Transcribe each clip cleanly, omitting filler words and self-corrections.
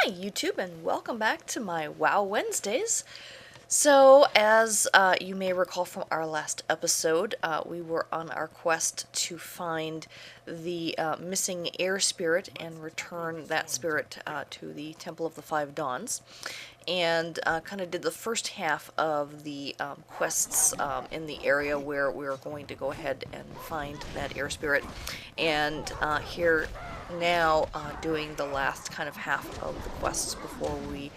Hi YouTube, and welcome back to my WoW Wednesdays. So as you may recall from our last episode, we were on our quest to find the missing air spirit and return that spirit to the Temple of the Five Dawns, and kind of did the first half of the quests in the area where we're going to go ahead and find that air spirit, and here now doing the last kind of half of the quests before we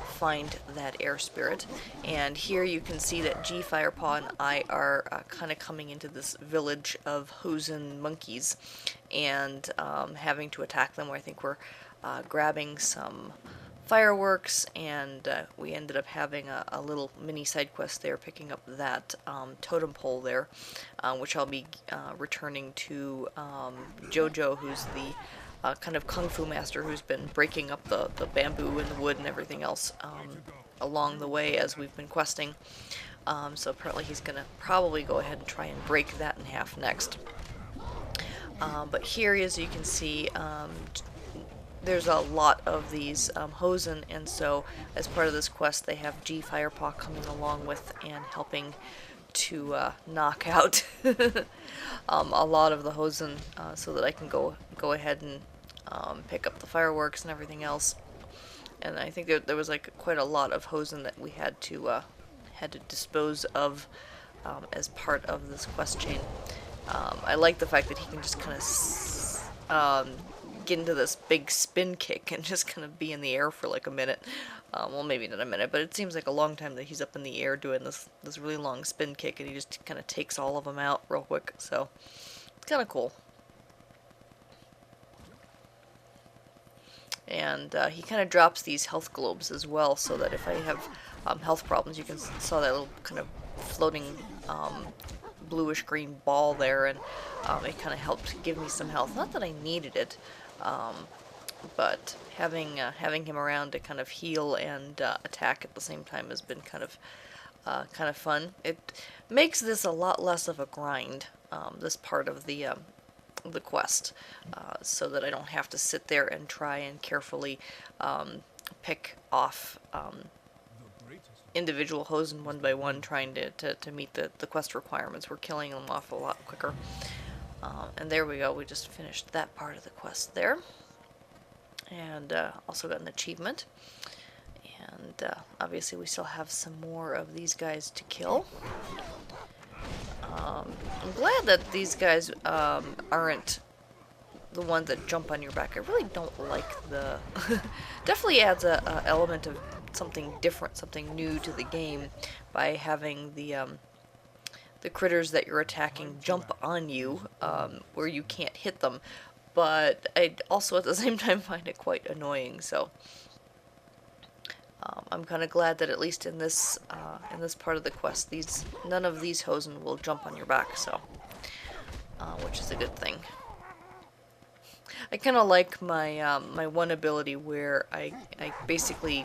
find that air spirit. And here you can see that Ji Firepaw and I are kind of coming into this village of Hosen monkeys and having to attack them. I think we're grabbing some fireworks, and we ended up having a little mini side quest there, picking up that totem pole there, which I'll be returning to Jojo, who's the kind of kung fu master who's been breaking up the bamboo and the wood and everything else along the way as we've been questing. So apparently he's going to probably go ahead and try and break that in half next. But here, as you can see, there's a lot of these Hosen, and so as part of this quest they have Ji Firepaw coming along with and helping to knock out a lot of the Hosen so that I can go ahead and pick up the fireworks and everything else. And I think there was like quite a lot of Hosen that we had to dispose of as part of this quest chain. I like the fact that he can just kind of get into this big spin kick and just kind of be in the air for like a minute. Well, maybe not a minute, but it seems like a long time that he's up in the air doing this really long spin kick, and he just kind of takes all of them out real quick. So it's kind of cool. And he kind of drops these health globes as well, so that if I have health problems, you can saw that little kind of floating bluish green ball there, and it kind of helped give me some health. Not that I needed it, but having him around to kind of heal and attack at the same time has been kind of fun. It makes this a lot less of a grind, this part of the quest, so that I don't have to sit there and try and carefully pick off individual Hosen one by one, trying to meet the quest requirements. We're killing them off a lot quicker. And there we go, we just finished that part of the quest there. And also got an achievement. And obviously we still have some more of these guys to kill. I'm glad that these guys aren't the ones that jump on your back. I really don't like the... Definitely adds a element of something different, something new to the game by having the critters that you're attacking jump on you where you can't hit them. But I also at the same time find it quite annoying. So I'm kind of glad that at least in this part of the quest, none of these Hosen will jump on your back. So which is a good thing. I kind of like my my one ability where I basically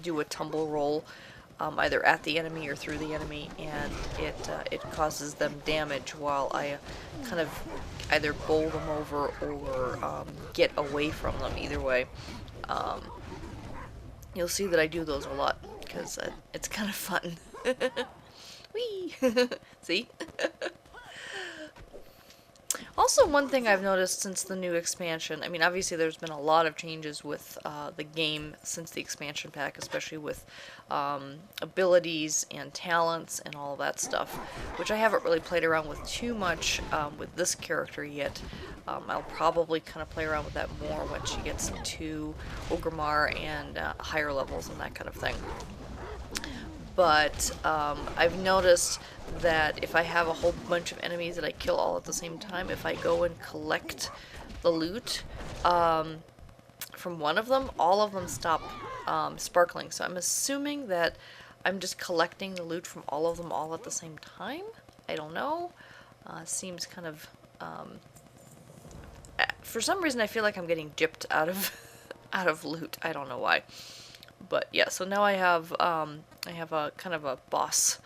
do a tumble roll either at the enemy or through the enemy, and it causes them damage while I kind of either bowl them over or get away from them. Either way, you'll see that I do those a lot because it's kind of fun. Whee! See? Also, one thing I've noticed since the new expansion, I mean, obviously there's been a lot of changes with the game since the expansion pack, especially with abilities and talents and all that stuff, which I haven't really played around with too much with this character yet. I'll probably kind of play around with that more when she gets to Ogremar and higher levels and that kind of thing. But I've noticed that if I have a whole bunch of enemies that I kill all at the same time, if I go and collect the loot from one of them, all of them stop sparkling. So I'm assuming that I'm just collecting the loot from all of them all at the same time. I don't know. Seems kind of... for some reason I feel like I'm getting gypped out of loot. I don't know why. But yeah, so now I have a kind of a boss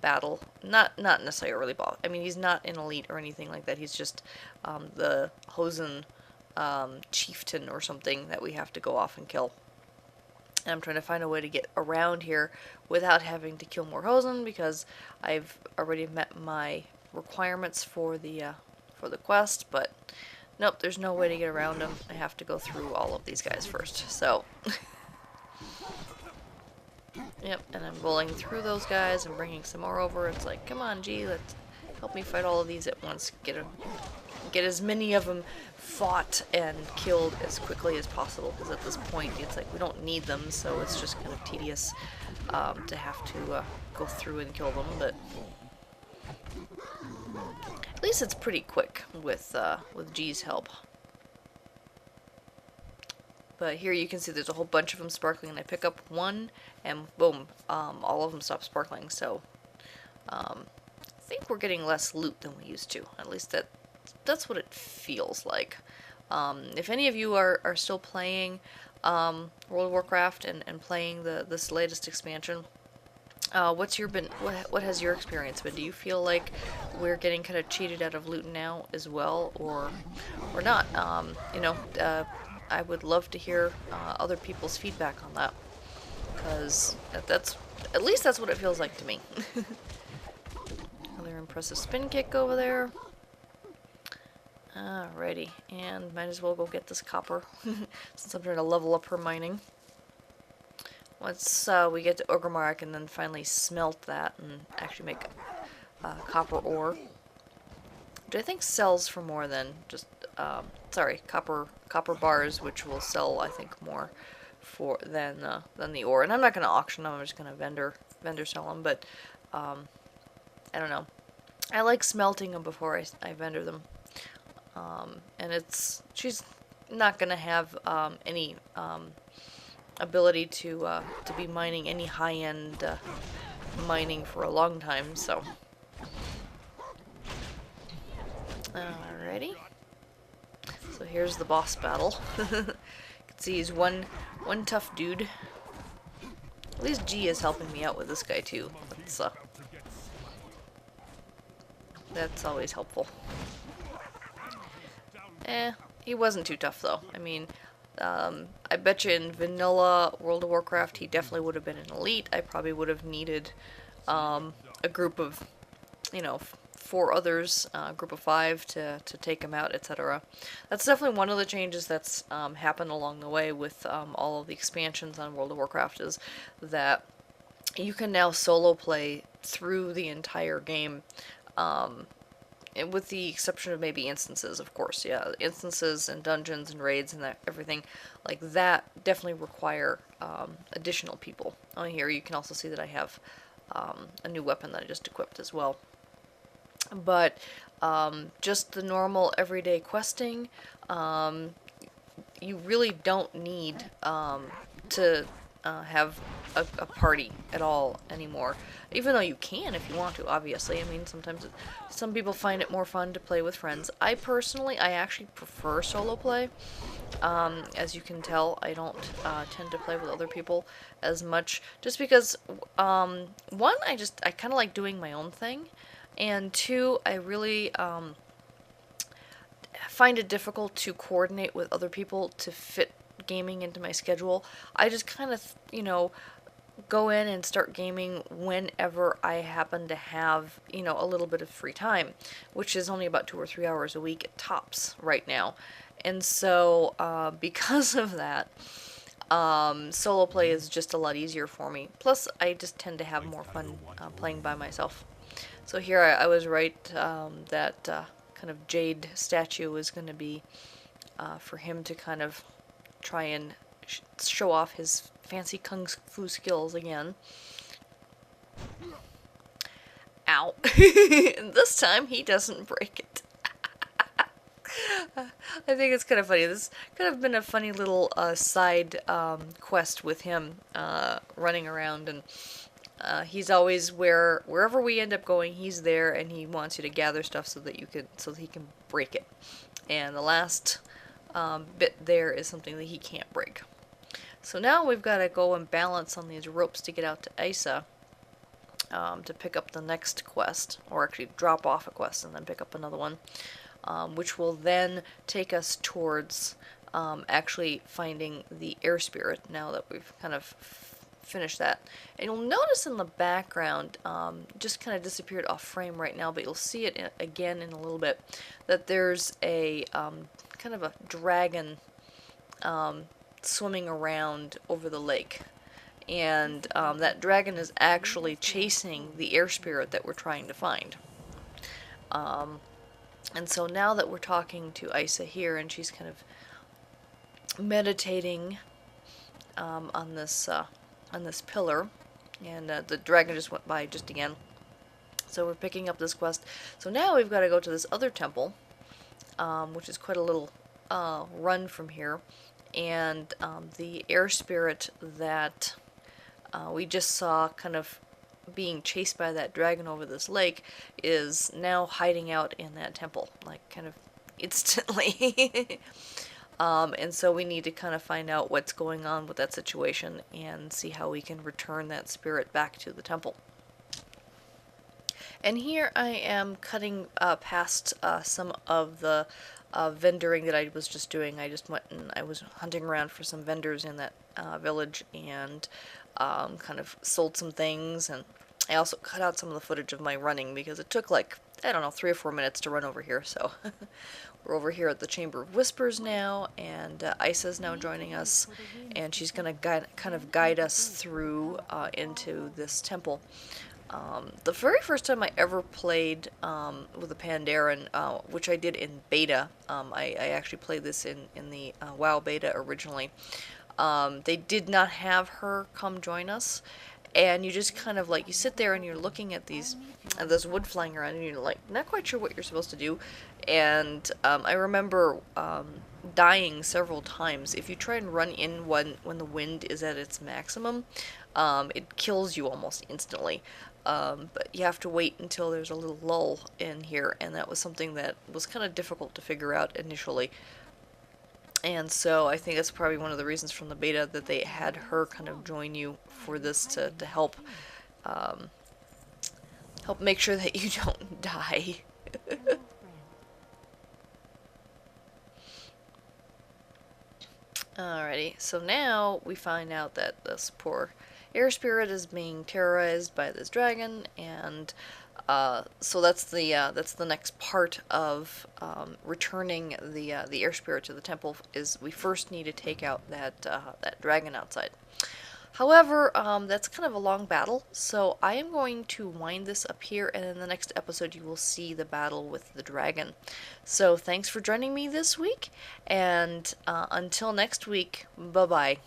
battle. Not necessarily a really boss. I mean, he's not an elite or anything like that. He's just the Hosen chieftain or something that we have to go off and kill. And I'm trying to find a way to get around here without having to kill more Hosen, because I've already met my requirements for the quest, but nope, there's no way to get around them. I have to go through all of these guys first, so... Yep, and I'm rolling through those guys and bringing some more over. It's like, come on, Ji, let's help me fight all of these at once. Get as many of them fought and killed as quickly as possible, because at this point it's like we don't need them, so it's just kind of tedious to have to go through and kill them, but at least it's pretty quick with Ji's help. But here you can see there's a whole bunch of them sparkling, and I pick up one, and boom, all of them stop sparkling. So I think we're getting less loot than we used to. At least that's what it feels like. If any of you are still playing World of Warcraft and playing this latest expansion, what has your experience been? Do you feel like we're getting kind of cheated out of loot now as well, or not? You know, I would love to hear other people's feedback on that, because at least that's what it feels like to me. Another impressive spin kick over there. Alrighty, and might as well go get this copper since I'm trying to level up her mining. Once we get to Ogremark and then finally smelt that and actually make copper ore, which I think sells for more than just copper bars, which will sell, I think, more than the ore. And I'm not going to auction them. I'm just going to vendor sell them. But I don't know. I like smelting them before I vendor them. And she's not going to have any ability to be mining any high-end mining for a long time. So, alrighty. So here's the boss battle. You can see he's one tough dude. At least Ji is helping me out with this guy too. That's always helpful. He wasn't too tough though. I mean, I bet you in vanilla World of Warcraft he definitely would have been an elite. I probably would have needed a group of, 4 others, a group of 5 to take him out, etc. That's definitely one of the changes that's happened along the way with all of the expansions on World of Warcraft, is that you can now solo play through the entire game, with the exception of maybe instances, of course. Yeah, instances and dungeons and raids and everything like that definitely require additional people. On here you can also see that I have a new weapon that I just equipped as well. But just the normal everyday questing, you really don't need to have a party at all anymore. Even though you can if you want to, obviously. I mean, sometimes some people find it more fun to play with friends. I actually prefer solo play. As you can tell, I don't tend to play with other people as much, just because one, I kind of like doing my own thing, and 2, I really find it difficult to coordinate with other people to fit gaming into my schedule. I just kind of, go in and start gaming whenever I happen to have, a little bit of free time, which is only about 2 or 3 hours a week at tops right now. And so, because of that, solo play is just a lot easier for me. Plus, I just tend to have more fun playing by myself. So here I was right, that kind of jade statue is going to be for him to kind of try and show off his fancy kung fu skills again. Ow. And this time he doesn't break it. I think it's kind of funny. This could have been a funny little side quest with him running around, and he's always wherever we end up going, he's there, and he wants you to gather stuff so that he can break it. And the last bit there is something that he can't break. So now we've got to go and balance on these ropes to get out to Isa, to pick up the next quest, or actually drop off a quest and then pick up another one. which will then take us towards actually finding the air spirit now that we've kind of finished that. And you'll notice in the background, just kind of disappeared off frame right now, but you'll see it again in a little bit, that there's a kind of a dragon swimming around over the lake. And that dragon is actually chasing the air spirit that we're trying to find. And so now that we're talking to Isa here, and she's kind of meditating on this pillar, and the dragon just went by just again. So we're picking up this quest. So now we've got to go to this other temple, which is quite a little run from here, and the air spirit that we just saw kind of being chased by that dragon over this lake is now hiding out in that temple, like kind of instantly. And so we need to kind of find out what's going on with that situation and see how we can return that spirit back to the temple. And here I am cutting past some of the vendoring that I was just doing. I just went and I was hunting around for some vendors in that village and kind of sold some things, and I also cut out some of the footage of my running because it took like, I don't know, 3 or 4 minutes to run over here. So we're over here at the Chamber of Whispers now, and Isa's now joining us, and she's going to kind of guide us through into this temple. The very first time I ever played with a Pandaren, which I did in beta, I actually played this in the WoW beta originally. They did not have her come join us, and you just kind of like, you sit there and you're looking at this wood flying around, and you're like not quite sure what you're supposed to do. And I remember dying several times. If you try and run in when the wind is at its maximum, it kills you almost instantly. But you have to wait until there's a little lull in here, and that was something that was kind of difficult to figure out initially. And so I think that's probably one of the reasons from the beta that they had her kind of join you for this to help help make sure that you don't die. Alrighty, so now we find out that this poor air spirit is being terrorized by this dragon, and so that's the next part of returning the air spirit to the temple. Is we first need to take out that dragon outside. However, that's kind of a long battle, so I am going to wind this up here, and in the next episode you will see the battle with the dragon. So thanks for joining me this week, and until next week, bye-bye.